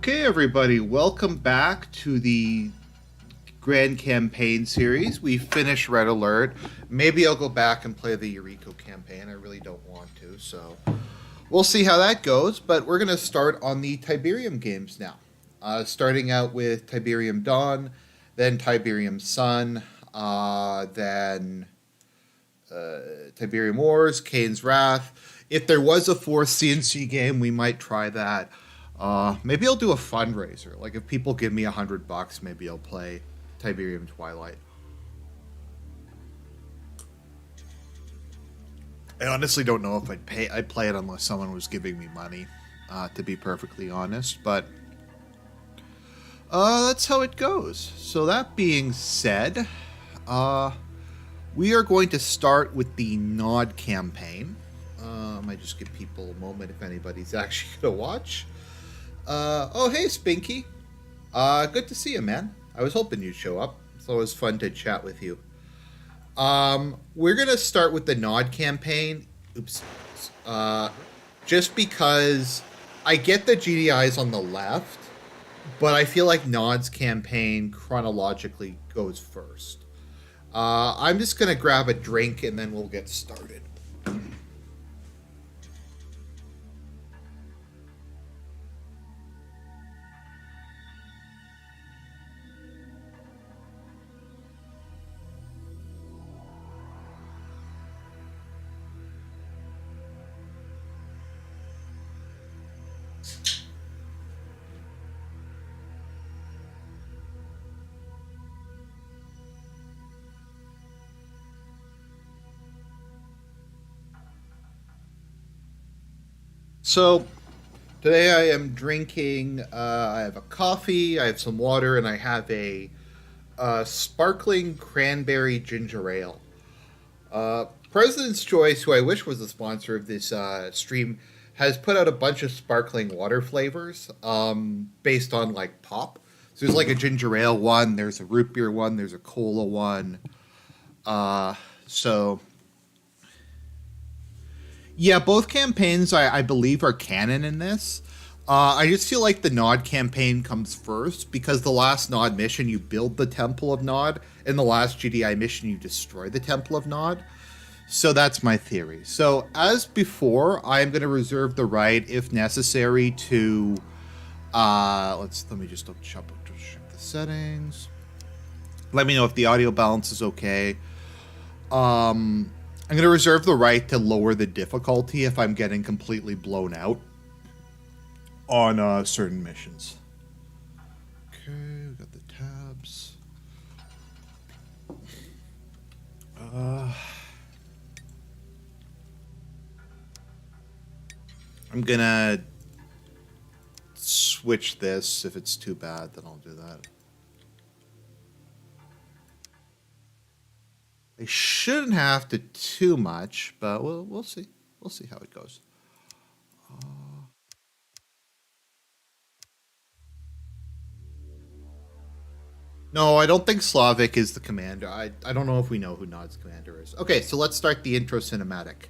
Okay, everybody, welcome back to the Grand Campaign series. We finished Red Alert. Maybe I'll go back and play the Eureka campaign. I really don't want to, so we'll see how that goes. But we're going to start on the Tiberium games now. Starting out with Tiberium Dawn, then Tiberium Sun, then Tiberium Wars, Kane's Wrath. If there was a fourth CNC game, we might try that. Maybe I'll do a fundraiser. Like if people give me $100, maybe I'll play Tiberium Twilight. I honestly don't know if I'd play it unless someone was giving me money, to be perfectly honest. But that's how it goes. So that being said, we are going to start with the Nod campaign. I might just give people a moment if anybody's actually going to watch. Oh, hey, Spinky. Good to see you, man. I was hoping you'd show up. It's always fun to chat with you. We're going to start with the Nod campaign. Oops. Just because I get the GDIs on the left, but I feel like Nod's campaign chronologically goes first. I'm just going to grab a drink and then we'll get started. So, today I am drinking, I have a coffee, I have some water, and I have a sparkling cranberry ginger ale. President's Choice, who I wish was the sponsor of this stream, has put out a bunch of sparkling water flavors based on, like, pop. So there's, like, a ginger ale one, there's a root beer one, there's a cola one. Yeah, both campaigns, I believe, are canon in this. I just feel like the Nod campaign comes first, because the last Nod mission, you build the Temple of Nod, and the last GDI mission, you destroy the Temple of Nod. So that's my theory. So, as before, I am going to reserve the right, if necessary, to... let me just check the settings. Let me know if the audio balance is okay. I'm going to reserve the right to lower the difficulty if I'm getting completely blown out on certain missions. Okay, we got the tabs. I'm going to switch this. If it's too bad, then I'll do that. They shouldn't have to too much, but we'll see. We'll see how it goes. No, I don't think Slavic is the commander. I don't know if we know who Nod's commander is. Okay, so let's start the intro cinematic.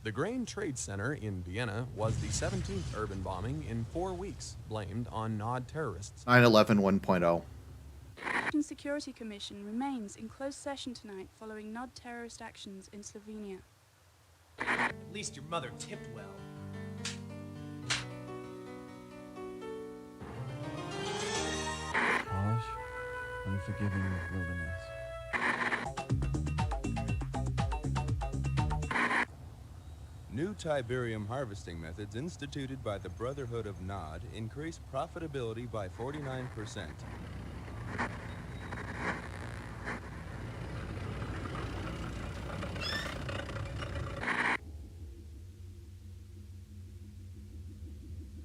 The Grain Trade Center in Vienna was the 17th urban bombing in 4 weeks, blamed on Nod terrorists. 9/11 1.0. Security Commission remains in closed session tonight following Nod terrorist actions in Slovenia. At least your mother tipped well. Polish, unforgiving wilderness. New Tiberium harvesting methods instituted by the Brotherhood of Nod increase profitability by 49%.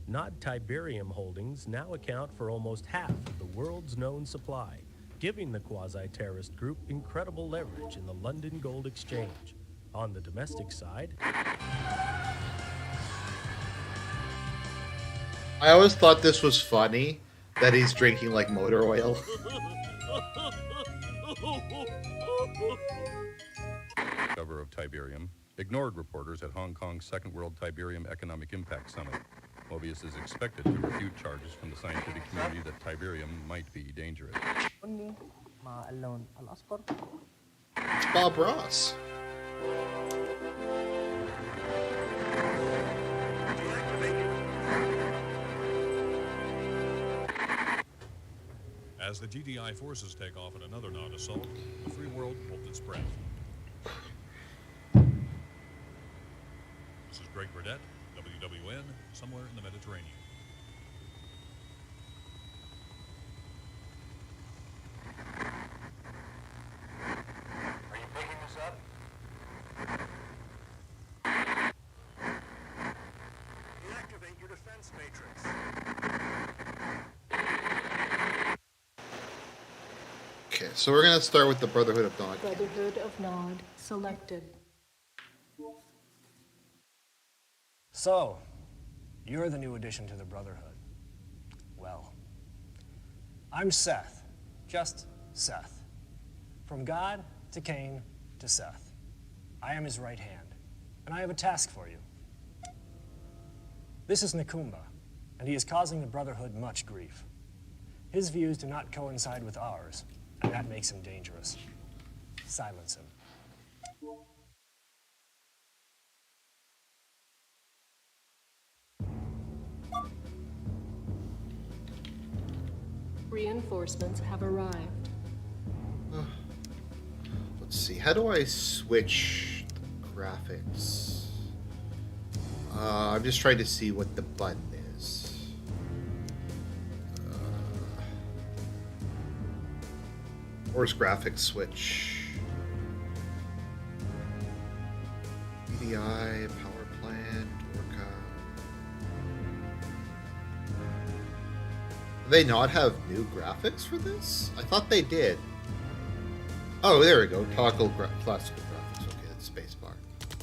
Nod Tiberium holdings now account for almost half of the world's known supply, giving the quasi-terrorist group incredible leverage in the London Gold Exchange. On the domestic side, I always thought this was funny, that he's drinking like motor oil. Cover of Tiberium ignored reporters at Hong Kong's Second World Tiberium Economic Impact Summit. Mobius is expected to refute charges from the scientific community that Tiberium might be dangerous. It's Bob Ross. As the GDI forces take off in another Nod assault, the free world holds its breath. This is Greg Burdett, WWN, somewhere in the Mediterranean. Are you picking this up? Deactivate your defense matrix. Okay, so we're gonna start with the Brotherhood of Nod. Brotherhood of Nod selected. So, you're the new addition to the Brotherhood. Well, I'm Seth. Just Seth. From God to Cain to Seth. I am his right hand, and I have a task for you. This is Nakumba, and he is causing the Brotherhood much grief. His views do not coincide with ours, and that makes him dangerous. Silence him. Reinforcements have arrived. Let's see, how do I switch the graphics? I'm just trying to see what the button is. Where's graphics switch? EDI, power plant, Orca. Do they not have new graphics for this? I thought they did. Oh, there we go. Classical graphics. Okay, that's spacebar.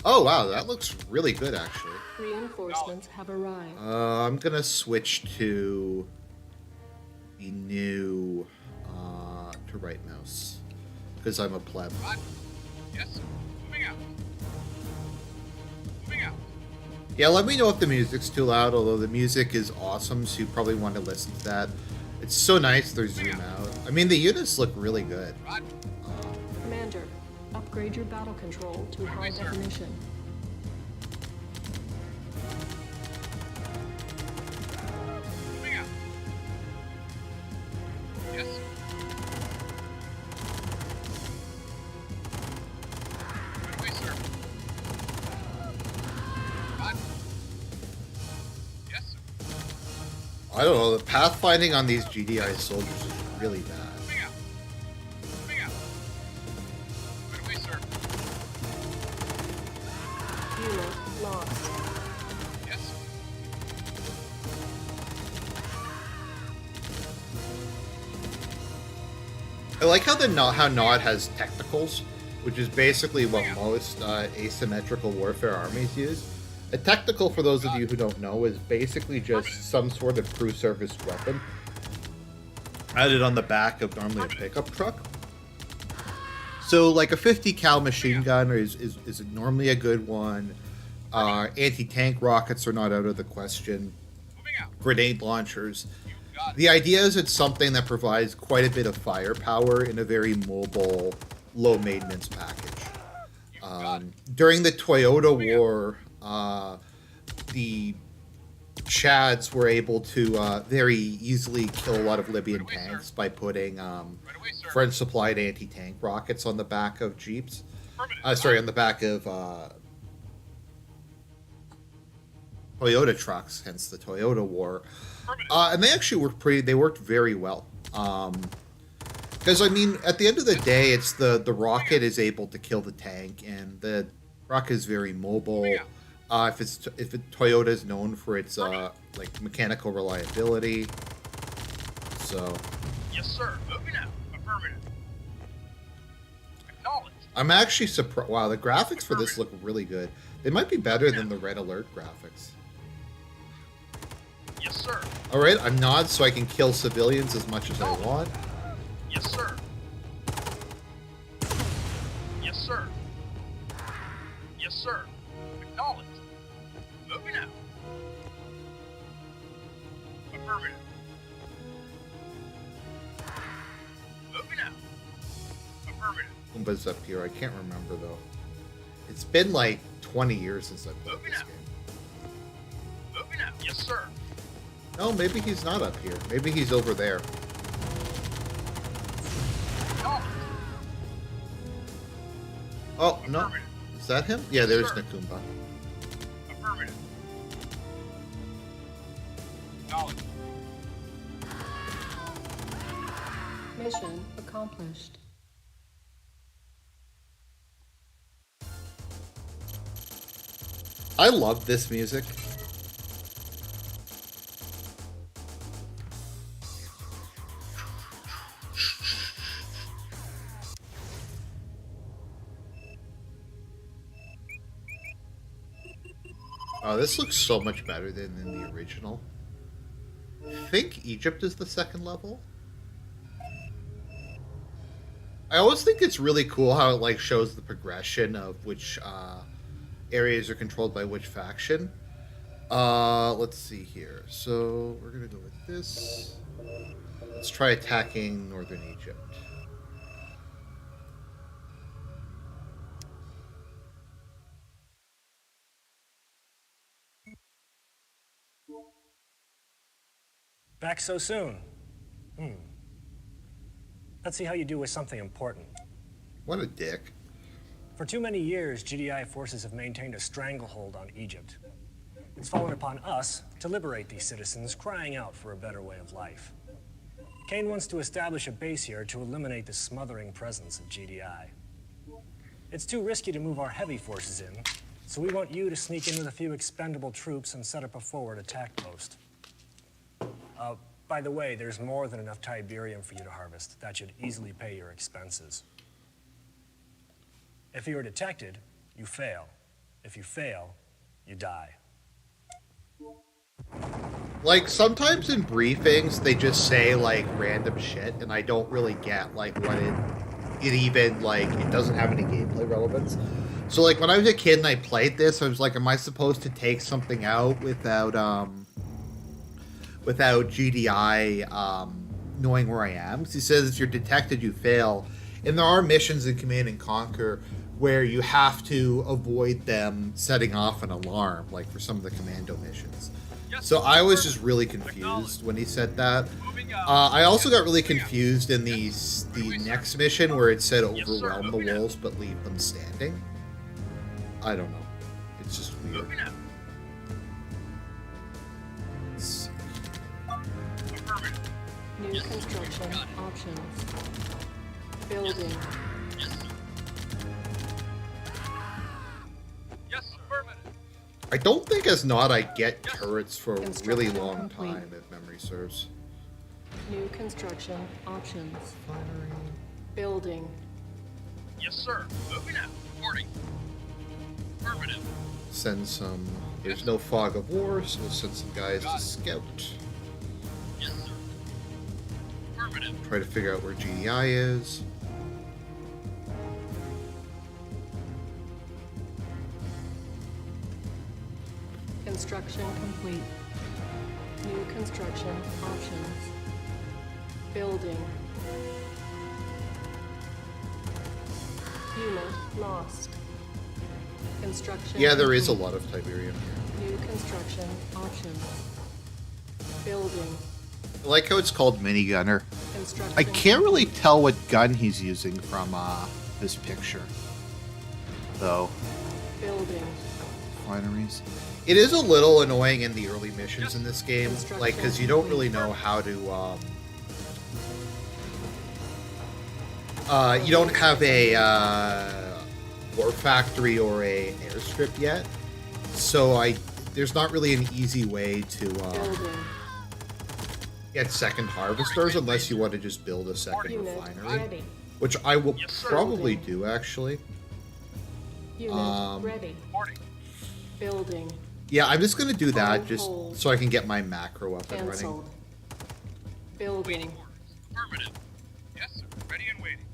Oh, wow, that looks really good, actually. Reinforcements have arrived. I'm gonna switch to the new to right mouse because I'm a pleb. Yes, moving out. Moving out. Yeah, let me know if the music's too loud, although the music is awesome, so you probably want to listen to that. It's so nice they're zoom out. I mean, the units look really good. Commander, upgrade your battle control to high definition. Moving out. Yes. Good way, sir. Rod. Yes, sir. I don't know, the pathfinding on these GDI soldiers is really bad. Moving out. Moving out. Good way, sir. Unit lost. Yes, sir. I like how how Nod has technicals, which is basically what most asymmetrical warfare armies use. A technical, for those of you who don't know, is basically just some sort of crew service weapon added on the back of normally a pickup truck. So, like a 50 cal machine gun is normally a good one. Anti-tank rockets are not out of the question. Grenade launchers. The idea is it's something that provides quite a bit of firepower in a very mobile, low maintenance package. During the Toyota War, the Chads were able to very easily kill a lot of Libyan tanks by putting French supplied anti-tank rockets on the back of Jeeps. On the back of Toyota trucks, hence the Toyota War. And they actually worked very well. Because, I mean, at the end of the day, it's the rocket is able to kill the tank, and the rocket is very mobile. If Toyota is known for its like mechanical reliability, so. Yes, sir. Moving out. Affirmative. Acknowledged. I'm actually surprised. Wow, the graphics for this look really good. They might be better than the Red Alert graphics. Yes, sir. All right, I'm Nod, so I can kill civilians as much as I want. Yes, sir. Yes, sir. Yes, sir. Acknowledged. Moving out. Affirmative. Moving out. Affirmative. Pumbaa's up here. I can't remember though. It's been like 20 years since I played Moving this out. game. Moving out. Yes, sir. No, maybe he's not up here. Maybe he's over there. Oh, no. Affirmative. Is that him? Yeah, there's Sir. Nakumba. Affirmative. Knowledge. Mission accomplished. I love this music. Oh, this looks so much better than in the original. I think Egypt is the second level. I always think it's really cool how it like shows the progression of which areas are controlled by which faction. Let's see here. So we're gonna go with this. Let's try attacking northern Egypt. Back so soon? Let's see how you do with something important. What a dick. For too many years, GDI forces have maintained a stranglehold on Egypt. It's fallen upon us to liberate these citizens crying out for a better way of life. Kane wants to establish a base here to eliminate the smothering presence of GDI. It's too risky to move our heavy forces in, so we want you to sneak in with a few expendable troops and set up a forward attack post. By the way, there's more than enough Tiberium for you to harvest. That should easily pay your expenses. If you are detected, you fail. If you fail, you die. Like, sometimes in briefings, they just say, like, random shit, and I don't really get, like, what it even, like, it doesn't have any gameplay relevance. So, like, when I was a kid and I played this, I was like, am I supposed to take something out without GDI, knowing where I am? Because he says if you're detected, you fail. And there are missions in Command and Conquer where you have to avoid them setting off an alarm, like for some of the commando missions. So I was just really confused when he said that. I also got really confused in the next mission where it said overwhelm the wolves but leave them standing. I don't know. It's just weird. Let's see. New construction options. Building. I don't think as not I get turrets for a really long time, if memory serves. New construction options. Building. Yes, sir. Moving out. Reporting. Affirmative. Send some... There's no fog of war, so we'll send some guys to scout. Yes, sir. Affirmative. Try to figure out where GDI is. Construction complete. New construction options. Building. Unit lost. Construction. Yeah, there is a complete. lot of Tiberium here. New construction options. Building. I like how it's called minigunner. Construction. I can't really tell what gun he's using from this picture, though. Building. Refineries. It is a little annoying in the early missions in this game, like, because you don't really know how to, you don't have a, war factory or a airstrip yet, so there's not really an easy way to, get second harvesters unless you want to just build a second Unit refinery, ready. which I will probably do, actually. Unit ready. Building. Yeah, I'm just going to do that On just hold. so I can get my macro up and running. Cancelled. Building. Affirmative. Yes, sir. Ready and waiting.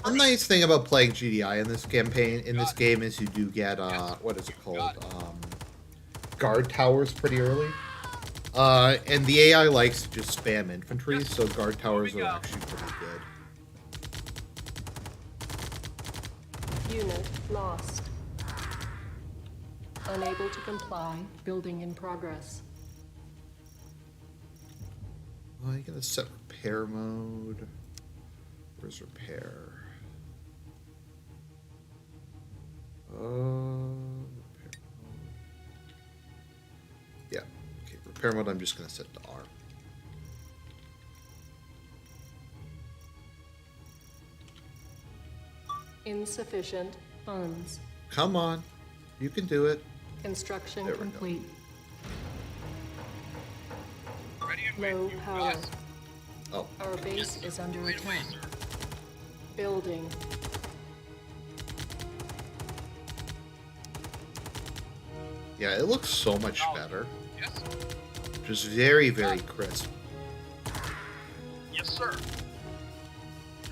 One nice thing about playing GDI in this campaign, in this game, is you do get, what is it called? Guard towers pretty early. And the AI likes to just spam infantry, so guard towers are actually pretty good. Unit lost. Unable to comply. Building in progress. Well, you gotta set repair mode. Where's repair? Repair mode. Yeah. Okay, repair mode I'm just gonna set to R. Insufficient funds. Come on. You can do it. Construction There we go. complete. Ready and Low waiting. power. Yes. Oh. Our base is under Right away, attack. sir. Building. Yeah, it looks so much better. Yes. Just very, very crisp. Yes, sir.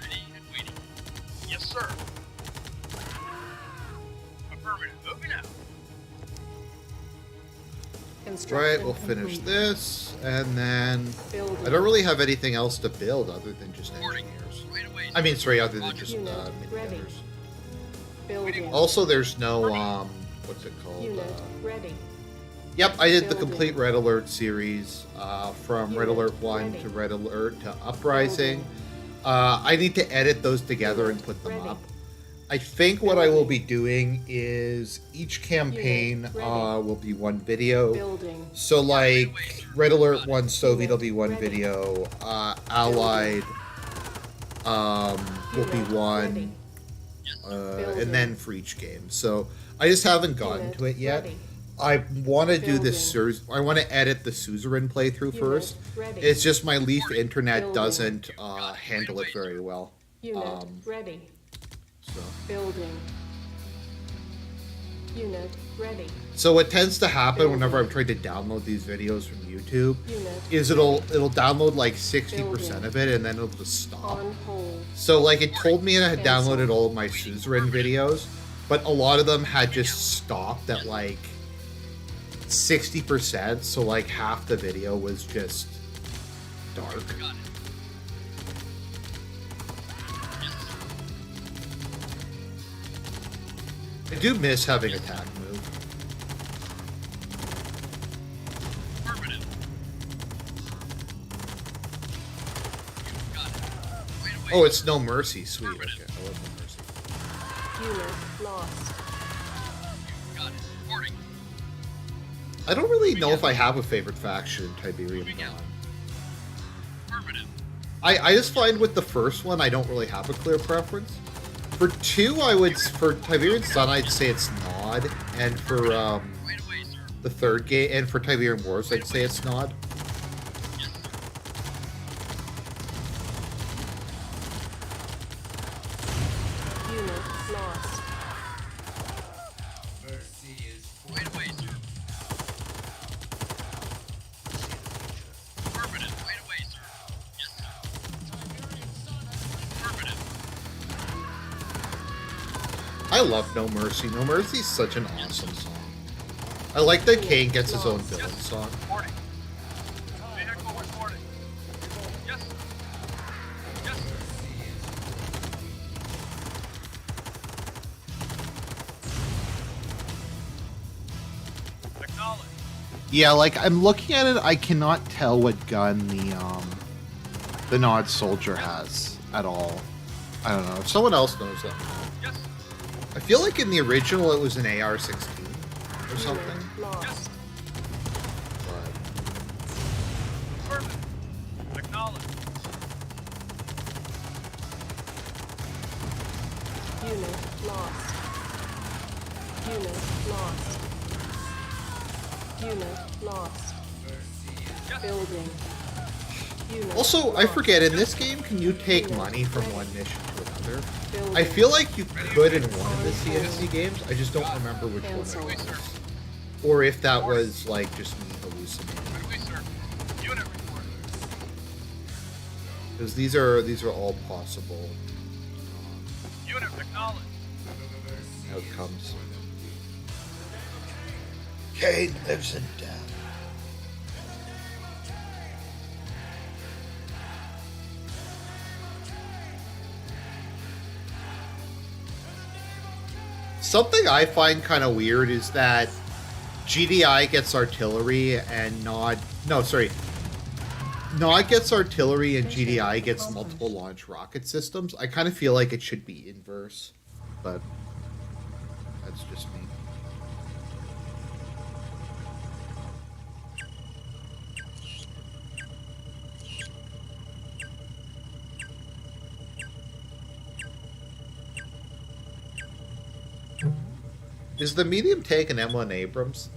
Ready and waiting. Yes, sir. Affirmative. Moving out. Construction Right, we'll finish complete. this, and then Building. I don't really have anything else to build other than just engineers. Right away, sir. I mean, sorry, other than just Unit mini ready. gunners. Building. Also, there's no what's it called? Unit ready. Yep, I did the Building. complete Red Alert series from Red Unit Alert 1 ready. to Red Alert to Uprising. Building. I need to edit those together and put them ready. up. I think what I will be doing is each campaign Unit ready. will be one video. Building. So, like, Red Alert 1 Soviet will be Unit one ready. video, Allied will be Unit one, ready. and then for each game. So, I just haven't gotten Unit to it yet. ready. I want to do this. Building. I want to edit the suzerain playthrough Unit first. ready. It's just my Leaf internet Building. doesn't handle it very well. Unit ready. So. Building. Unit ready. So what tends to happen Building. whenever I'm trying to download these videos from YouTube Unit is it'll download like 60% Building. of it and then it'll just stop. On hold. So like it told me it had Cancel. downloaded all of my suzerain videos, but a lot of them had just stopped at like 60%, so like half the video was just dark. Got it. I do miss having attack move. Affirmative. Got it. Right away. Oh, it's No Mercy. Sweet. Okay, I love No Mercy. Unit lost. Got it. Reporting. I don't really know if I have a favorite faction in Tiberium Dawn. Affirmative. I just find with the first one, I don't really have a clear preference. For two, for Tiberian Sun, I'd say it's Nod, and for Right away, sir. the third game, and for Tiberian Wars, I'd say it's Nod. Yes, sir. Unit lost. Right away, sir. Affirmative. Right away, sir. Yes, sir. Affirmative. I love No Mercy. No Mercy is such an awesome song. I like that Kane gets his own villain song. Reporting. Vehicle reporting. Yes, sir. Yes, sir. Acknowledge. Yeah, like I'm looking at it, I cannot tell what gun the Nod soldier has at all. I don't know. If someone else knows, let me know. Yes, I feel like in the original it was an AR-16 or something. Unit lost. But affirmative. Acknowledge. Unit lost. Unit lost. Unit lost. Building. Unit also, I lost. forget, in this game, can you take money from one mission to another? I feel like you could in one of the CNC games, I just don't remember which one Cancel. it was. Or if that was, like, just me hallucinating. Right away, sir. Unit report. Because these are all possible Unit acknowledge. outcomes. Kane lives in death. Something I find kind of weird is that GDI gets artillery and Nod... No, sorry. Nod gets artillery and GDI gets multiple launch rocket systems. I kind of feel like it should be inverse, but that's just me. Is the medium tank an M1 Abrams?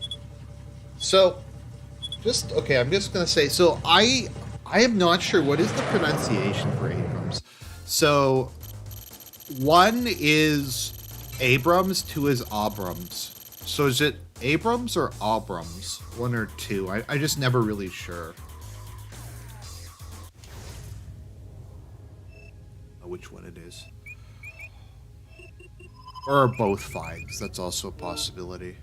So, okay, I'm just gonna say, so I am not sure what is the pronunciation for Abrams. So, 1 is Abrams, 2 is Abrams. So is it Abrams or Abrams? 1 or 2? I just never really sure. Which one it is. Or both fine, 'cause that's also a possibility.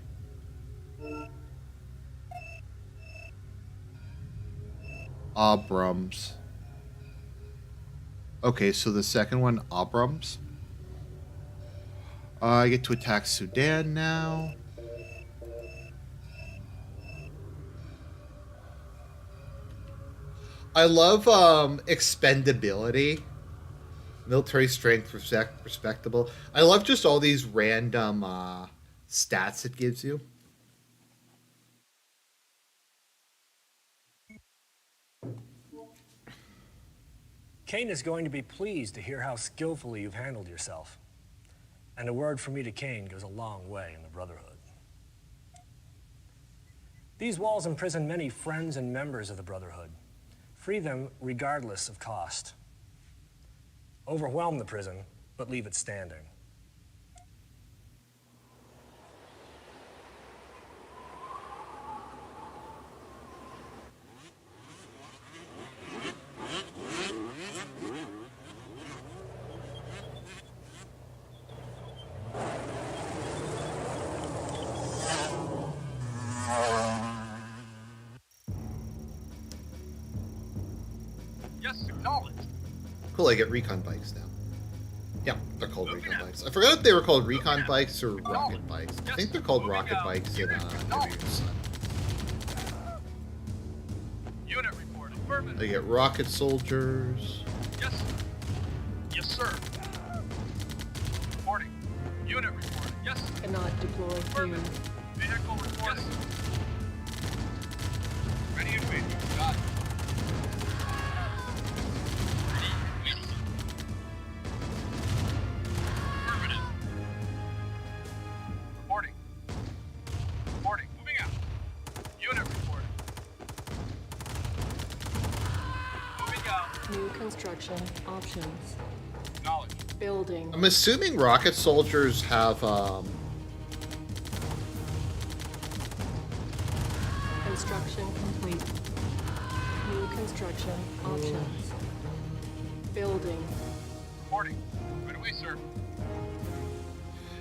Abrams. Okay, so the second one, Abrams. I get to attack Sudan now. I love expendability. Military strength, respectable. I love just all these random stats it gives you. Kane is going to be pleased to hear how skillfully you've handled yourself. And a word from me to Kane goes a long way in the Brotherhood. These walls imprison many friends and members of the Brotherhood. Free them regardless of cost. Overwhelm the prison, but leave it standing. Yes, acknowledged. Cool, I get recon bikes now. Yeah, they're called recon bikes. I forgot if they were called recon bikes or rocket bikes. I think they're called rocket bikes in Tiberian Sun. Unit report. Affirmative. I get rocket soldiers. Yes, sir. Yes, sir. Reporting. Unit reporting. Yes, sir. Cannot deploy here. Affirmative. Vehicle reporting. Yes, ready and waiting. Got it. Construction options. Knowledge. Building. I'm assuming rocket soldiers have Construction complete. New construction options. Building. Reporting. Right away, sir.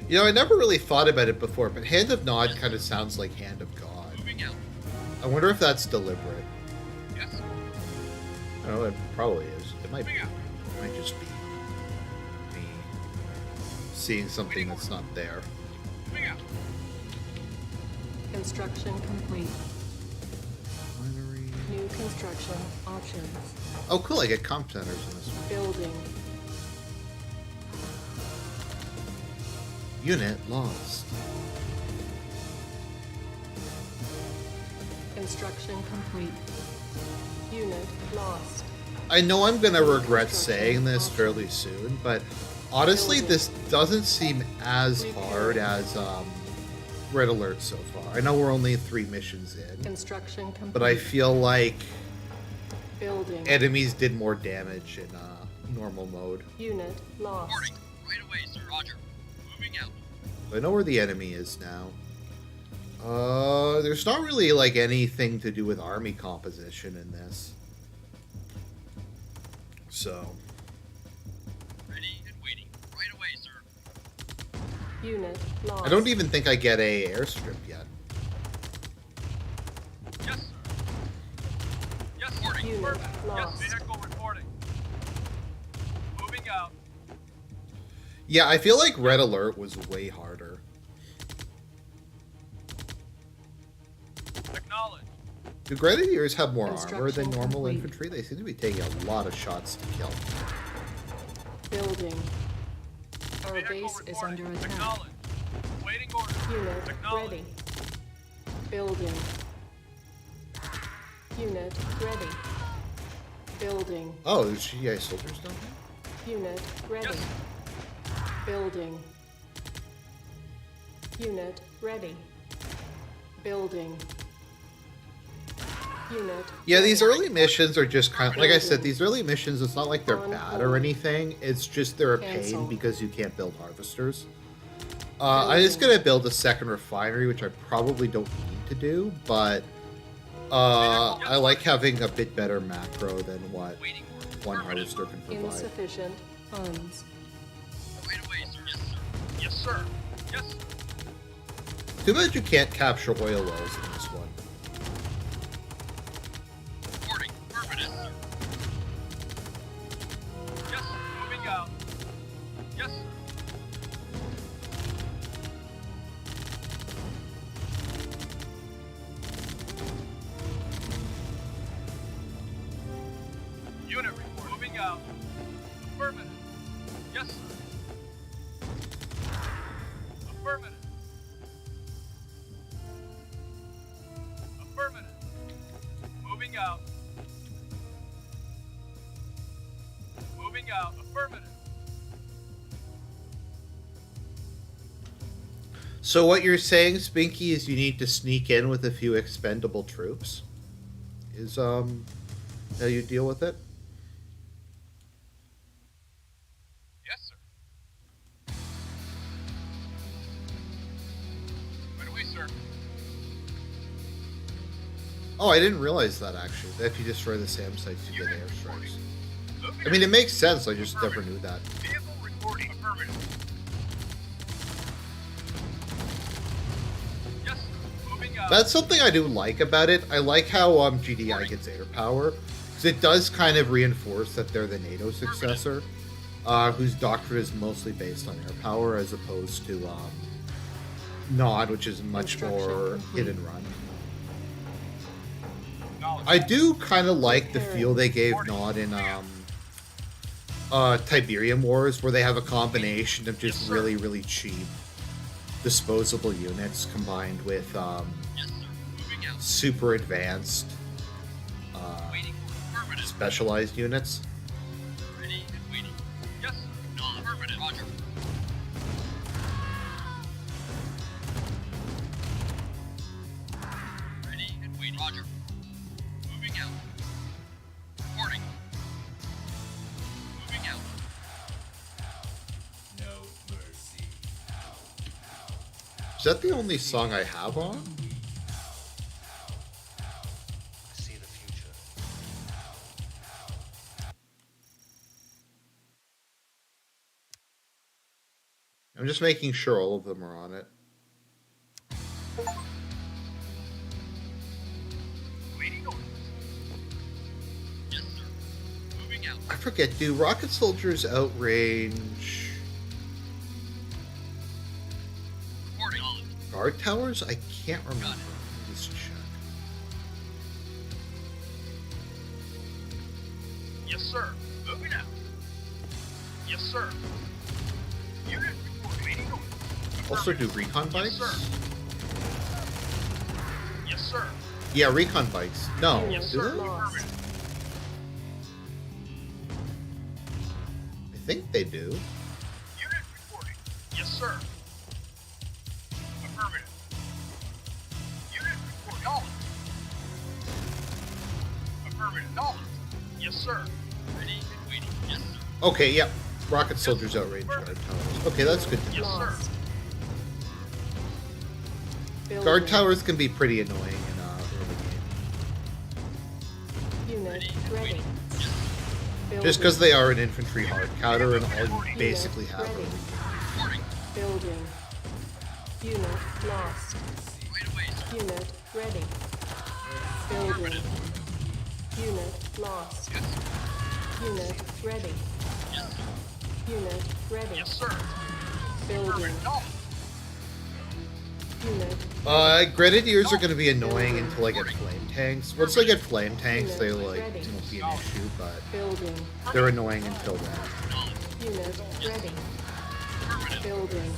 You know, I never really thought about it before, but Hand of Nod kind of sounds like Hand of God. Moving out. I wonder if that's deliberate. Yes, sir. I don't know, it probably is. It might be. It might just be me seeing something that's not there. Moving out. Construction complete. Winery. New construction options. Oh, cool! I get comp centers in this one. Building. Unit lost. Construction complete. Unit lost. I know I'm gonna regret saying this fairly soon, but honestly, this doesn't seem as hard as Red Alert so far. I know we're only 3 missions in, Construction complete. but I feel like Building. enemies did more damage in normal mode. Unit lost. Reporting. Right away, sir. Roger. Moving out. I know where the enemy is now. There's not really like anything to do with army composition in this. So. Ready and waiting. Right away, sir. Unit lost. I don't even think I get a airstrip yet. Yes, sir. Yes, reporting. Unit Perfect. lost. Yes, vehicle reporting. Moving out. Yeah, I feel like Red Alert was way harder. Do Grenadiers have more armor Construction than normal complete. infantry? They seem to be taking a lot of shots to kill. Building. Our base is under attack. Acknowledge. Waiting order. Unit Acknowledge. ready. Building. Unit ready. Building. Oh, there's GI soldiers down there? Unit ready. Yes. Building. Unit ready. Building. Unit. Yeah, these early missions are just kind of, like I said, these early missions, it's not like they're bad or anything. It's just they're a pain Cancel. because you can't build harvesters. I'm just going to build a second refinery, which I probably don't need to do, but I like having a bit better macro than what Waiting order. one harvester can provide. Insufficient funds. Right away, sir. Yes, sir. Yes, sir. Yes. Too bad you can't capture oil wells in this one. Reporting. Affirmative, sir. Yes, sir. Moving out. Yes, sir. Unit report. Moving out. Affirmative. Yes, sir. Affirmative. Affirmative. Moving out. Moving out. Affirmative. So what you're saying, Spinky, is you need to sneak in with a few expendable troops? Is how you deal with it? Yes, sir. Right away, sir. Oh, I didn't realize that actually. That if you destroy the SAM sites, you get airstrikes. I mean, it makes sense. I just never knew that. Vehicle reporting. Affirmative. Yes, sir. Moving out. That's something I do like about it. I like how GDI gets air power, because it does kind of reinforce that they're the NATO successor, whose doctrine is mostly based on air power, as opposed to NOD, which is much more hit and run. I do kind of like the feel they gave NOD in Tiberium Wars, where they have a combination of just really, really cheap disposable units combined with Yes, sir. Moving out. super advanced Waiting. Affirmative. specialized units. Ready and waiting. Yes, sir. No. Affirmative. Roger. Ready and waiting. Roger. Moving out. Reporting. Moving out. No mercy. Is that the only song I have on? See the future. I'm just making sure all of them are on it. Waiting orders. Yes, sir. Moving out. I forget, do rocket soldiers outrange Reporting. guard towers? I can't remember. Let's check. Yes, sir. Moving out. Yes, sir. Unit report. Waiting orders. Also, do recon Yes, bikes? sir. Yes, sir. Yeah, recon bikes. No, Yes, do sir. they? Affirmative. I think they do. Unit reporting. Yes, sir. Affirmative. Unit report. Knowledge. Affirmative. Knowledge. Yes, sir. Ready and waiting. Yes, sir. Okay, yep. Rocket soldiers outrange guard towers. Okay, that's good to know. Yes, sir. Lost. Building. Guard towers can be pretty annoying in early game. Unit ready. Just because they are an infantry hard counter and all you basically have ready. early game. Reporting. Building. Unit lost. Right away, sir. Unit ready. Building. Unit lost. Yes, sir. Unit ready. Yes, sir. Unit ready. Yes, sir. Building. Affirmative. Knowledge. Grenadiers are going to be annoying until I get flame tanks. Once I get flame tanks, they like won't be an issue, but they're annoying until then. Unit ready. Building.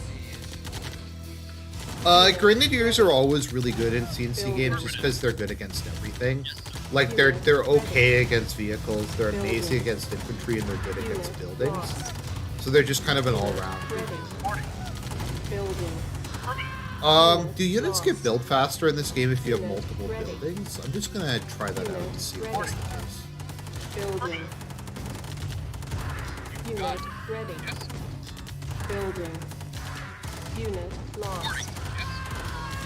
Grenadiers are always really good in CNC games just because they're good against everything. Like they're okay against vehicles, they're amazing against infantry, and they're good against buildings. So they're just kind of an all-round. Building. Do units get built faster in this game if you have multiple buildings? I'm just gonna try that out and see if that's the case. Building. Unit ready. Building. Unit lost.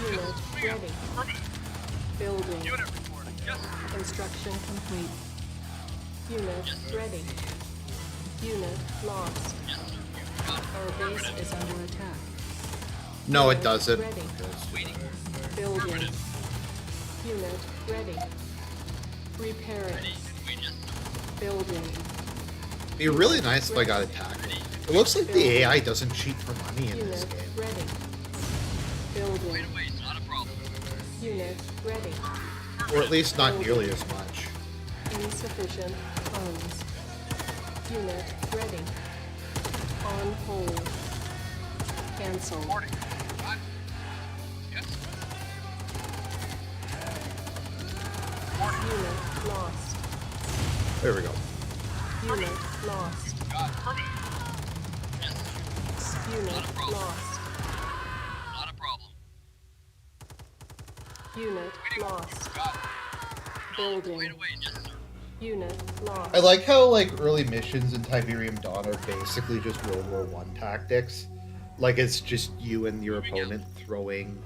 Unit ready. Building. Construction complete. Unit ready. Unit lost. Our base is under attack. No, it doesn't. Ready. Building. Unit ready. Repairing. Building. It'd be really nice if I got attacked. It looks like the AI doesn't cheat for money in this Unit game. ready. Building. Unit ready. Or at least not nearly as much. Insufficient funds. Unit ready. On hold. Cancel. Unit lost. There we go. Unit lost. Unit lost. Not a problem. Unit lost. Building. Unit lost. I like how like early missions in Tiberium Dawn are basically just World War I tactics. Like it's just you and your opponent throwing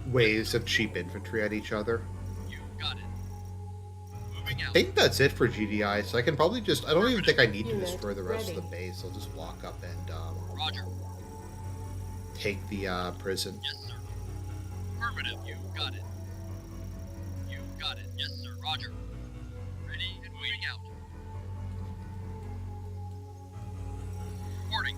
waves of cheap infantry at each other. You got it. Moving I out. think that's it for GDI, so I can probably just... I don't even think I need to destroy the rest of the base. I'll just walk up and Roger. take the prison. Yes, sir. Affirmative. You got it. You got it. Yes, sir. Roger. Ready and moving out. Reporting.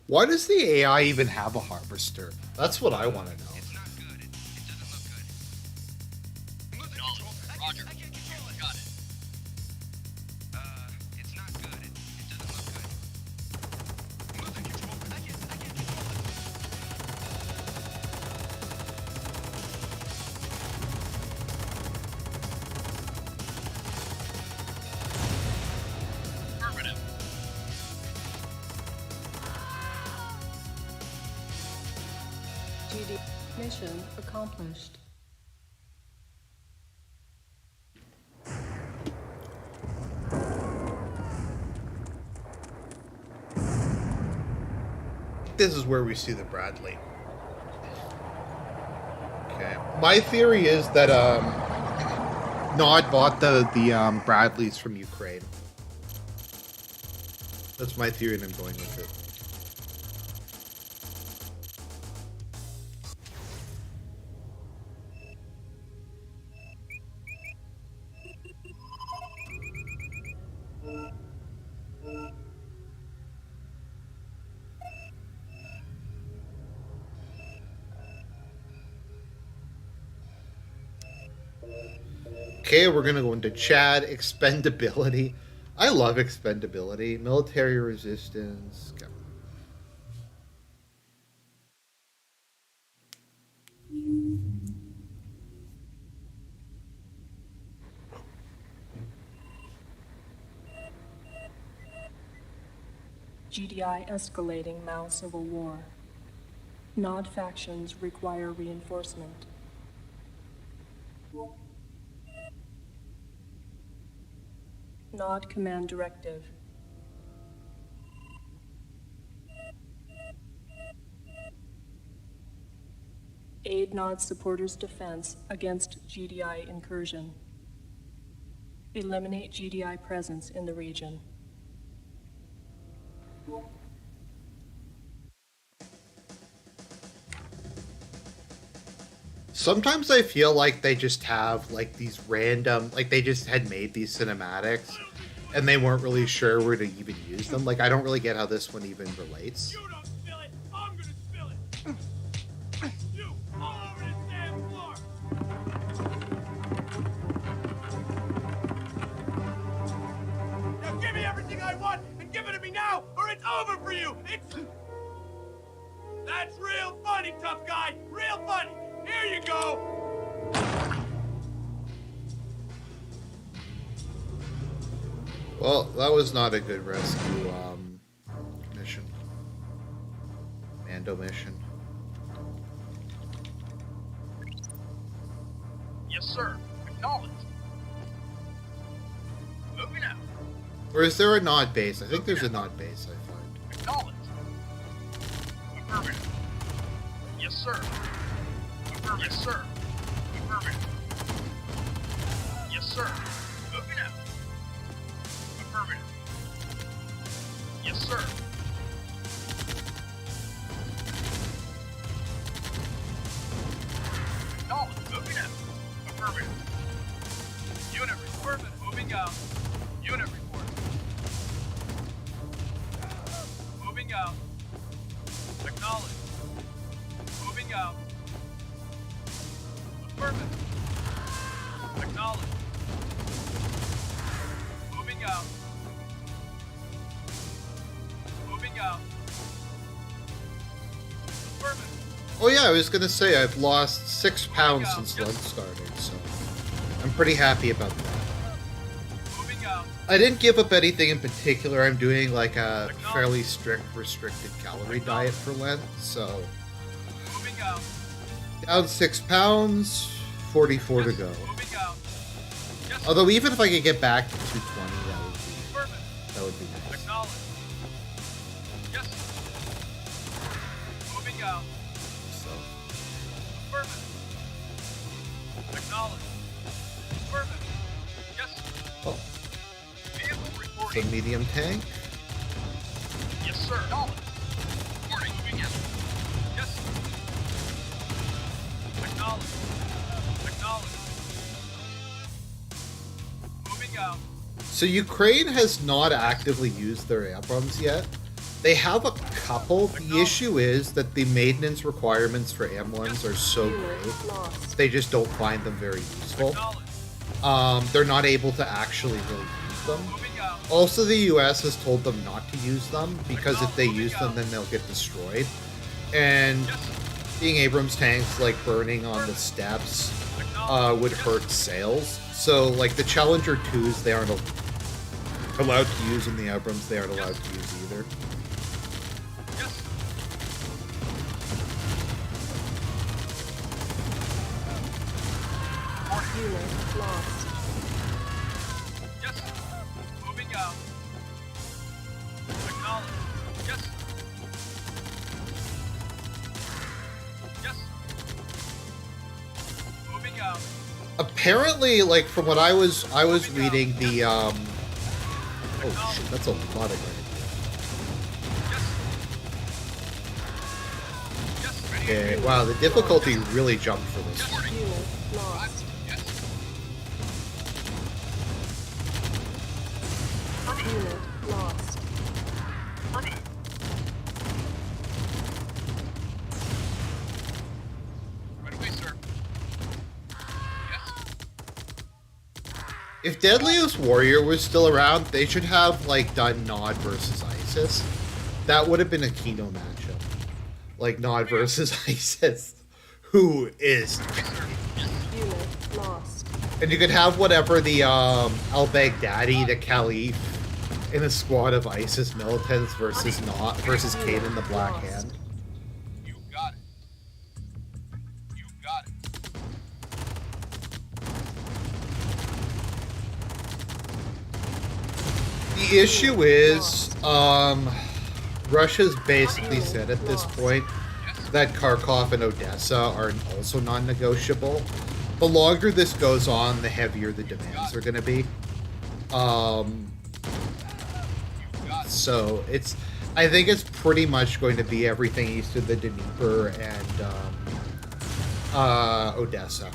Why does the AI even have a harvester? That's what I want to know. It's not good. It doesn't look good. Acknowledged. Roger. Got it. It's not good. It doesn't look good. Moving control. I can't control it. Affirmative. GD. Mission accomplished. This is where we see the Bradley. Okay. My theory is that Nod bought the Bradleys from Ukraine. That's my theory, and I'm going with it. Okay, we're gonna go into Chad. Expendability. I love expendability. Military resistance. Okay. GDI escalating Mao civil war. Nod factions require reinforcement. Nod command directive. Aid Nod supporters' defense against GDI incursion. Eliminate GDI presence in the region. Sometimes I feel like they just have like these random, like they just had made these cinematics and they weren't really sure where to even use them. Like I don't really get how this one even relates. You don't spill it, I'm gonna spill it. You, all over this damn floor. Now give me everything I want and give it to me now, or it's over for you. That's real funny, tough guy. Real funny. Here you go. Well, that was not a good rescue mission. Mando mission. Yes, sir. Acknowledged. Moving out. Or is there a Nod base? I think there's a Nod base, I find. Acknowledged. Affirmative. Yes, sir. Affirmative. Yes, sir. Affirmative. Yes, sir. Moving out. Affirmative. Yes, sir. Acknowledged. Moving out. Affirmative. Unit report. Moving out. Unit report. Moving out. Acknowledged. Moving out. Affirmative. Acknowledged. Moving out. Moving out. Affirmative. Oh yeah, I was gonna say I've lost 6 pounds since lunch started, so I'm pretty happy about that. Moving out. I didn't give up anything in particular. I'm doing like a fairly strict restricted calorie diet for Lent, so Moving out. down 6 pounds, 44 to go. Moving out. Yes. Although even if I could get back to 220, Affirmative. that would be nice. Acknowledged. Yes. Moving out. So Affirmative. Acknowledged. Affirmative. Yes. oh, Vehicle it's a reporting. medium tank. Yes, sir. Acknowledged. Reporting. Moving in. Yes. Acknowledged. Acknowledged. Moving out. So Ukraine has not actively used their Abrams yet. They have a couple. The issue is that the maintenance requirements for M1s are so great, Lost. they just don't find them very useful. Acknowledged. They're not able to actually really use them. Moving out. Also, the US has told them not to use them because if they use them, then they'll get destroyed. And being Abrams tanks, like burning on the steps, would hurt sales. So, like the Challenger 2s, they aren't allowed to use, and the Abrams, they aren't allowed to use either. Yes. Unit lost. Yes. Moving out. Acknowledged. Yes. Yes. Moving out. Apparently, like from what I was reading, the oh shit, that's a lot of grenades. Okay, wow, the difficulty really jumped for this one. Unit lost. Unit lost. Right away, sir. If Deadliest Warrior was still around, they should have like done Nod versus ISIS. That would have been a Kino matchup. Like Nod versus ISIS. Who is Unit lost. and you could have whatever the al-Baghdadi, the Caliph, in a squad of ISIS militants versus Kanan the Black Hand. You got it. You got it. The issue is, Russia's basically said at this point, that Kharkov and Odessa are also non-negotiable. The longer this goes on, the heavier the demands are going to be. So I think it's pretty much going to be everything east of the Dnieper and Odessa.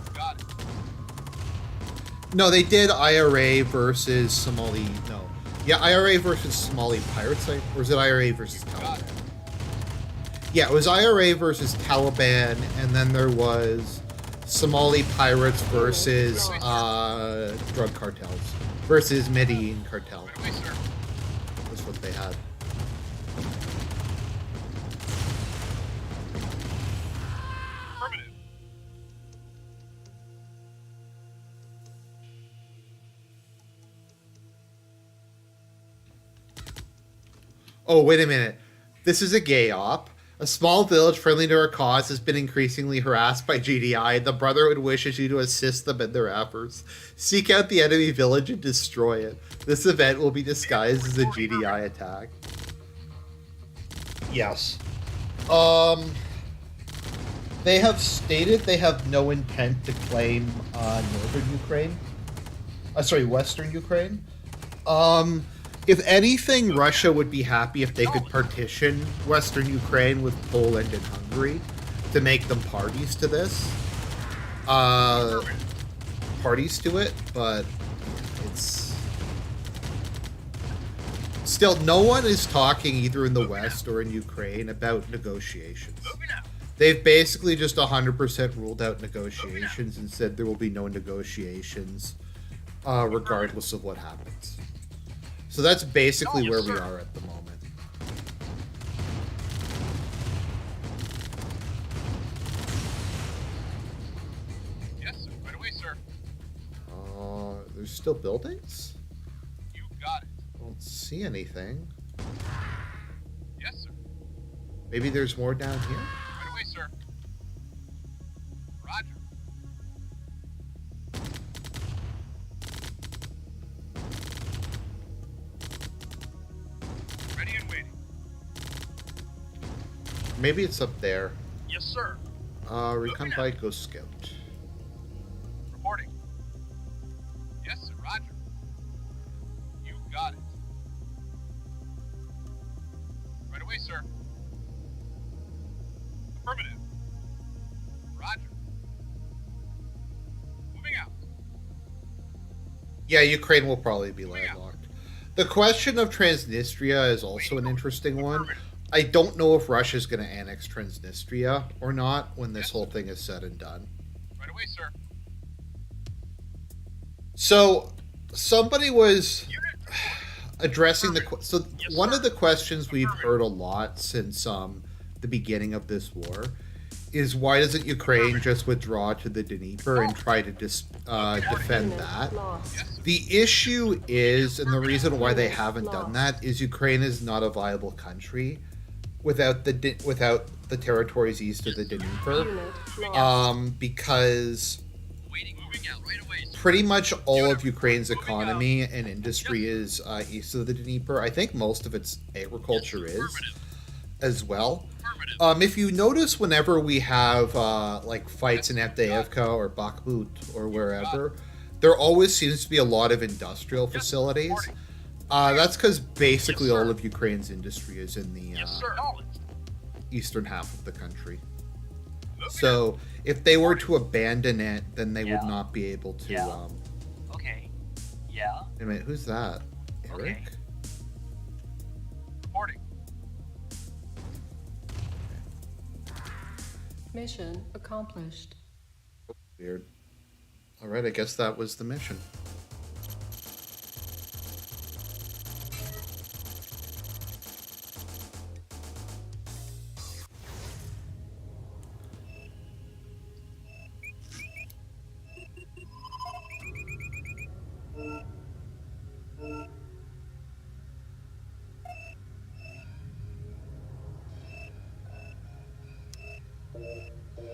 No, they did IRA versus Somali. No, yeah, IRA versus Somali pirates, or is it IRA versus Taliban? Yeah, it was IRA versus Taliban, and then there was Somali pirates versus drug cartels versus Medellin cartel. That's what they had. Affirmative. Oh, wait a minute. This is a gay op. A small village friendly to our cause has been increasingly harassed by GDI. The Brotherhood wishes you to assist them in their efforts. Seek out the enemy village and destroy it. This event will be disguised as a GDI attack. Yes. They have stated they have no intent to claim northern Ukraine. Western Ukraine. If anything, Russia would be happy if they could partition Western Ukraine with Poland and Hungary to make them parties to this. Parties to it, but it's... Still, no one is talking either in the West or in Ukraine about negotiations. They've basically just 100% ruled out negotiations and said there will be no negotiations regardless of what happens. So that's basically where we are at the moment. Yes, sir. Right away, sir. There's still buildings? You got it. I don't see anything. Yes, sir. Maybe there's more down here? Right away, sir. Roger. Ready and waiting. Maybe it's up there. Yes, sir. Recon by Ghost Scout. Reporting. Yes, sir. Roger. You got it. Right away, sir. Affirmative. Roger. Moving out. Yeah, Ukraine will probably be landlocked. The question of Transnistria is also an interesting one. I don't know if Russia's going to annex Transnistria or not when this whole thing is said and done. Right away, sir. So, somebody was addressing the... So, one of the questions we've heard a lot since the beginning of this war is why doesn't Ukraine just withdraw to the Dnieper and try to defend that? The issue is, and the reason why they haven't done that, is Ukraine is not a viable country without the territories east of the Dnieper, because pretty much all of Ukraine's economy and industry is east of the Dnieper. I think most of its agriculture is as well. If you notice, whenever we have like fights in Avdiivka or Bakhmut or wherever, there always seems to be a lot of industrial facilities. That's because basically all of Ukraine's industry is in the eastern half of the country. So if they were to abandon it, then they would not be able to. Okay. Yeah. Wait a minute, who's that? Eric? Okay. Reporting. Mission accomplished. Weird. All right, I guess that was the mission.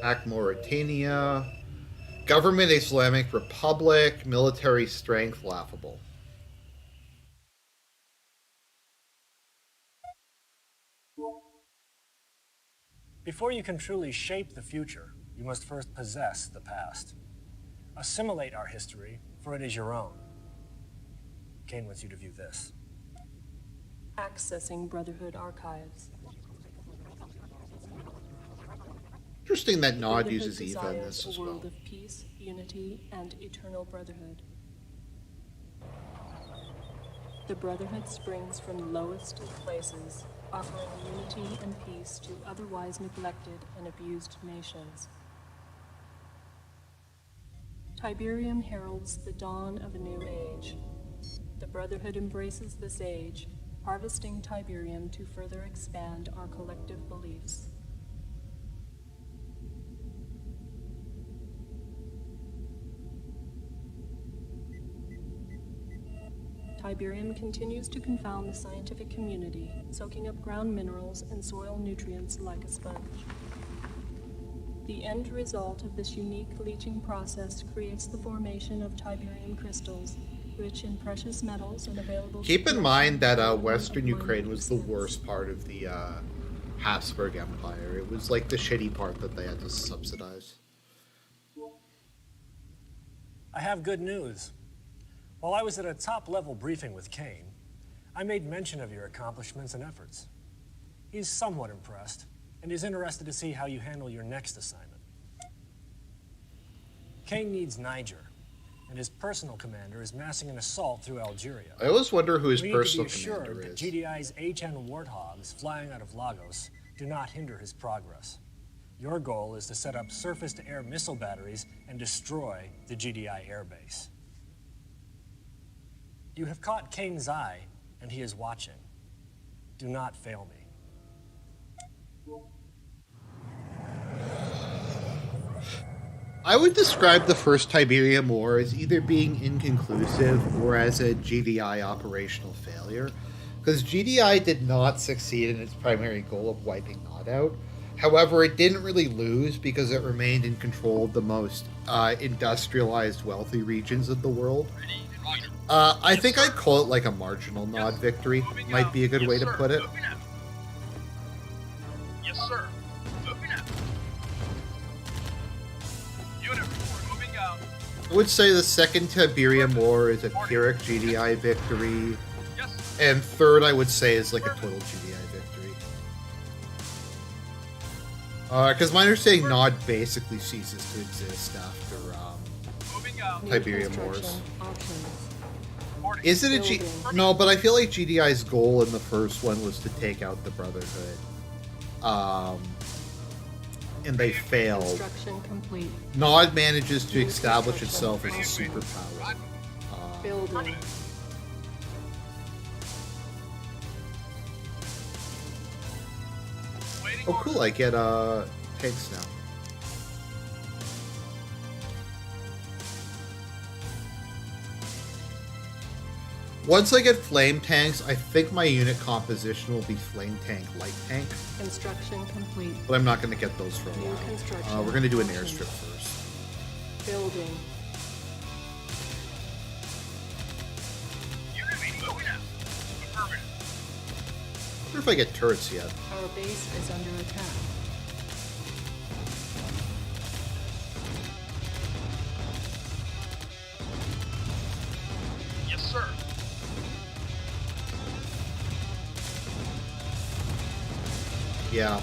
Act Mauritania. Government Islamic Republic. Military strength laughable. Before you can truly shape the future, you must first possess the past. Assimilate our history, for it is your own. Kane wants you to view this. Accessing Brotherhood archives. Interesting that Nod Brotherhood uses Eva in desires this a as world well. of peace, unity, and eternal brotherhood. The Brotherhood springs from lowest of places, offering unity and peace to otherwise neglected and abused nations. Tiberium heralds the dawn of a new age. The Brotherhood embraces this age, harvesting Tiberium to further expand our collective beliefs. Tiberium continues to confound the scientific community, soaking up ground minerals and soil nutrients like a sponge. The end result of this unique leaching process creates the formation of Tiberium crystals, rich in precious metals and available... Keep in mind that Western Ukraine was the worst part of the Habsburg Empire. It was like the shitty part that they had to subsidize. I have good news. While I was at a top-level briefing with Kane, I made mention of your accomplishments and efforts. He's somewhat impressed, and is interested to see how you handle your next assignment. Kane needs Niger, and his personal commander is massing an assault through Algeria. I always wonder who his We personal need to be assured commander that is. GDI's HN Warthogs flying out of Lagos do not hinder his progress. Your goal is to set up surface-to-air missile batteries and destroy the GDI airbase. You have caught Kane's eye, and he is watching. Do not fail me. I would describe the First Tiberium War as either being inconclusive or as a GDI operational failure, because GDI did not succeed in its primary goal of wiping Nod out. However, it didn't really lose because it remained in control of the most industrialized, wealthy regions of the world. I think I'd call it like a marginal Nod victory. Might be a good way to put it. Yes, sir. Moving out. Unit report, moving out. I would say the Second Tiberium War is a Pyrrhic GDI victory. Yes. And third, I would say, is like a total GDI victory. Because my understanding, Nod basically ceases to exist after Moving out. Tiberium Wars. Options. Is it a G... No, but I feel like GDI's goal in the first one was to take out the Brotherhood. And they failed. Construction complete. Nod manages to establish itself as a superpower. Building. Oh, cool, I get tanks now. Once I get flame tanks, I think my unit composition will be flame tank, light tank. Construction complete. But I'm not going to get those for a New while. construction We're going to do an options. airstrip first. Building. Unit moving out. Affirmative. I wonder if I get turrets yet. Our base is under attack. Yes, sir. Yeah.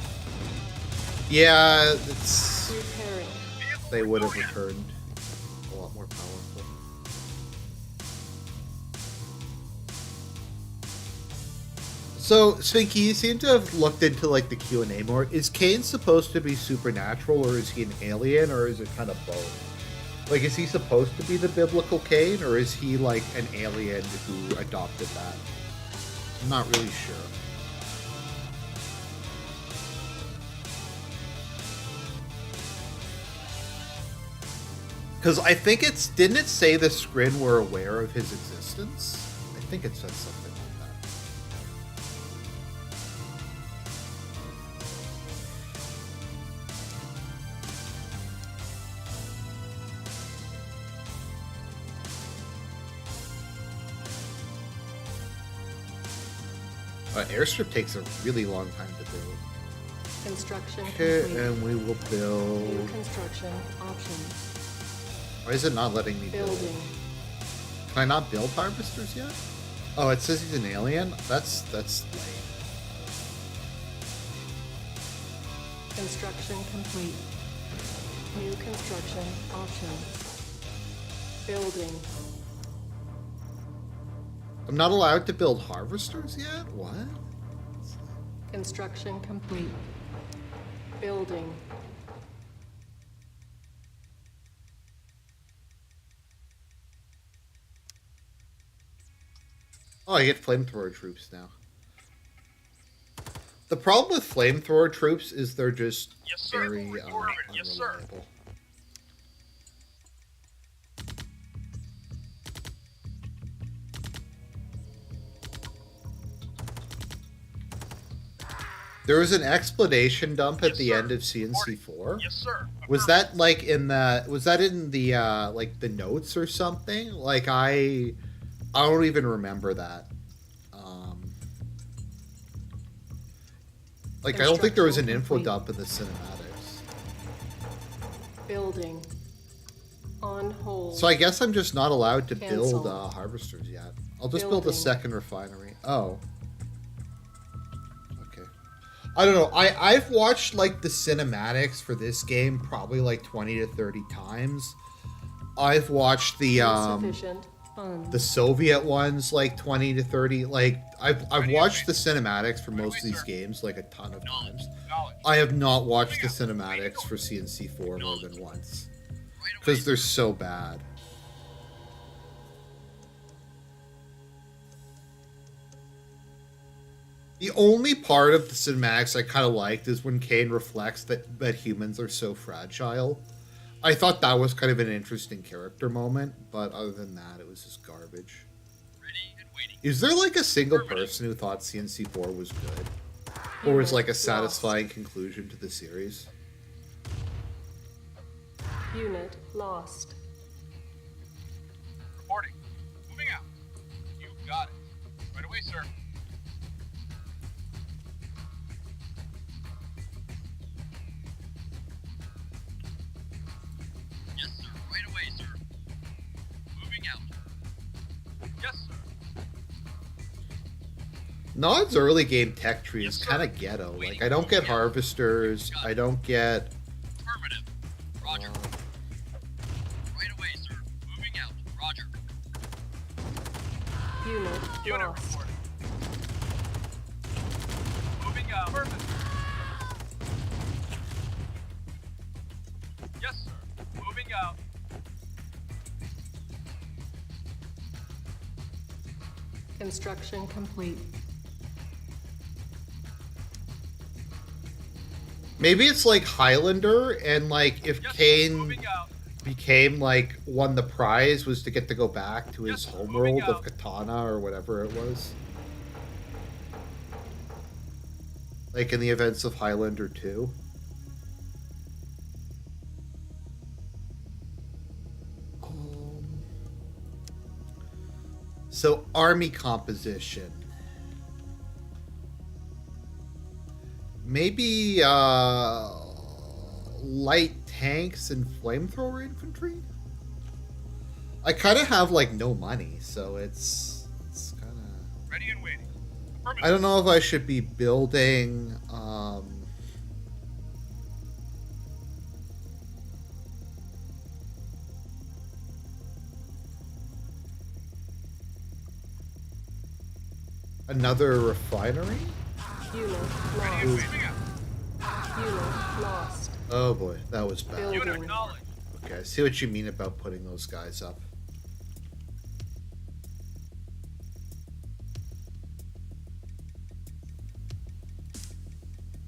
Yeah, it's... Repairing. They would have returned a lot more powerful. So, Svinky, you seem to have looked into like the Q&A more. Is Kane supposed to be supernatural, or is he an alien, or is it kind of both? Like, is he supposed to be the biblical Kane, or is he like an alien who adopted that? I'm not really sure. Because I think it's... Didn't it say the Skrin were aware of his existence? I think it said something like that. Airstrip takes a really long time to build. Construction Okay, complete. and we will New build. construction options. Why is it not letting me build? Building. Can I not build harvesters yet? Oh, it says he's an alien? That's lame. Construction complete. New construction options. Building. I'm not allowed to build harvesters yet? What? Construction complete. Building. Oh, I get flamethrower troops now. The problem with flamethrower troops is they're just very unreliable. There was an explanation dump at the end of CNC4. Yes, sir. Was that like in the? Was that in the like the notes or something? Like I don't even remember that. Like I don't think there was an info dump in the cinematics. Building. On hold. So I guess I'm just not allowed to build Cancel. harvesters yet. I'll just build a Building. second refinery. Oh. Okay. I don't know. I've watched like the cinematics for this game probably like 20 to 30 times. I've watched the Insufficient funds. the Soviet ones like 20 to 30. Like I've watched the cinematics for most of these games like a ton of times. I have not watched the cinematics for CNC4 more than once. Because they're so bad. The only part of the cinematics I kind of liked is when Kane reflects that humans are so fragile. I thought that was kind of an interesting character moment, but other than that, it was just garbage. Is there like a single person who thought CNC4 was good? Or was like a satisfying conclusion to the series? Unit lost. Reporting. Moving out. You got it. Right away, sir. Yes, sir. Right away, sir. Moving out. Yes, sir. Nod's early game tech tree is kind of ghetto. Like, I don't get harvesters. I don't get... Affirmative. Roger. Right away, sir. Moving out. Roger. Unit lost. Reporting. Moving out. Affirmative. Yes, sir. Moving out. Construction complete. Maybe it's like Highlander, and like if Kane Moving out. became like won the prize was to get to go back to his Yes, sir. homeworld Moving of out. Katana or whatever it was. Like in the events of Highlander 2. So army composition. Maybe light tanks and flamethrower infantry? I kind of have like no money, so it's kind of... Ready and waiting. I don't know if I should be building another refinery? Unit Ready and lost. waiting out. Unit lost. Oh boy, that was bad. Building. Unit acknowledged. Okay, I see what you mean about putting those guys up.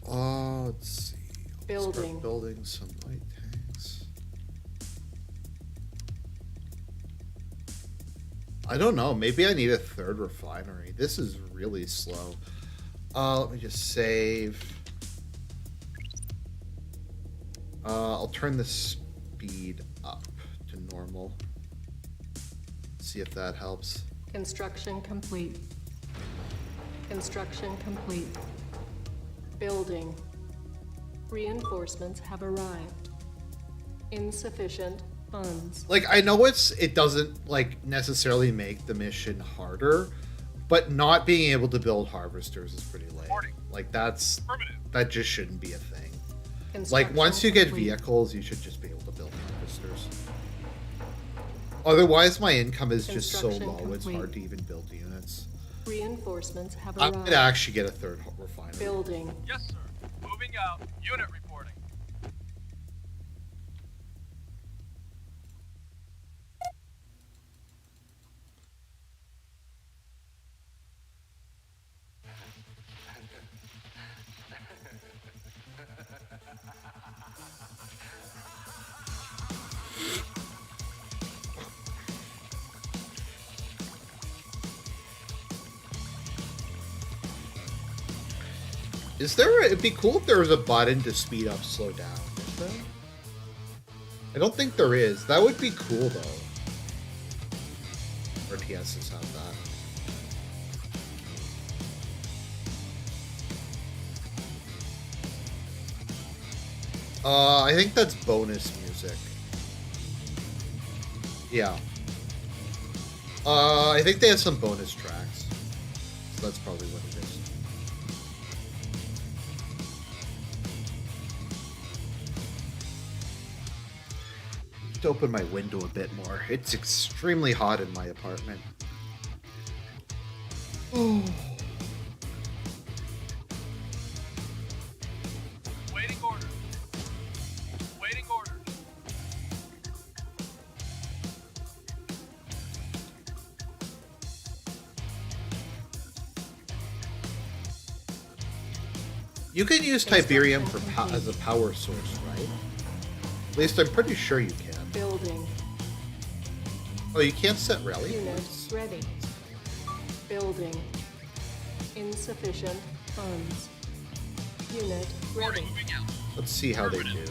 Let's see. I'll Building. Start building some light tanks. I don't know. Maybe I need a third refinery. This is really slow. Let me just save. I'll turn the speed up to normal. See if that helps. Construction complete. Construction complete. Building. Reinforcements have arrived. Insufficient funds. Like, I know it doesn't, like, necessarily make the mission harder, but not being able to build harvesters is pretty lame. Like, that just shouldn't be a thing. Like, once you get vehicles, you should just be able to build harvesters. Otherwise, my income is just so low, it's hard to even build units. Reinforcements have I arrived. might actually get a third refinery. Building. Yes, sir. Moving out. Unit reporting. It'd be cool if there was a button to speed up, slow down. Is there? I don't think there is. That would be cool, though. RTSs have that. I think that's bonus music. Yeah. I think they have some bonus tracks. So that's probably what it is. To open my window a bit more. It's extremely hot in my apartment. Oh. Waiting orders. Waiting orders. You can use Tiberium as a power source, right? At least I'm pretty sure you can. Building. Oh, you can't set rally Unit points? ready. Building. Insufficient funds. Unit ready. Let's see how they do.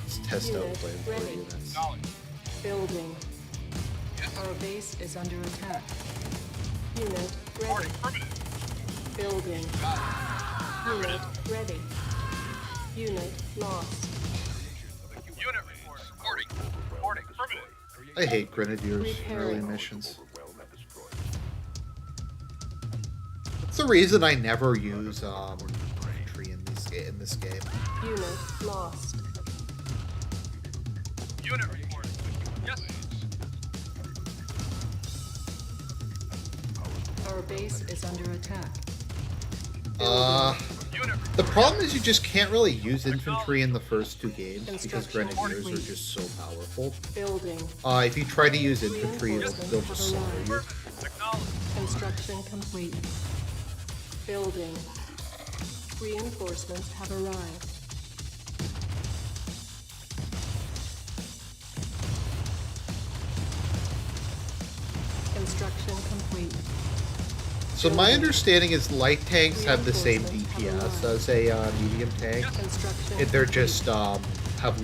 Let's test out Unit flamethrower ready. units. Building. Our base is under attack. Unit ready. Building. Unit ready. Unit lost. Unit reporting. Reporting. Affirmative. I hate Grenadiers early Repairing. missions. That's the reason I never use infantry in this game. Unit lost. Unit reporting. Yes. Our base is under attack. The problem is you just can't really use infantry in the first two games because Grenadiers are just so powerful. Building. If you try to use infantry, they'll just slaughter you. Construction complete. Building. Reinforcements have arrived. Construction complete. So my understanding is light tanks have the same DPS as a medium tank. Construction They're just have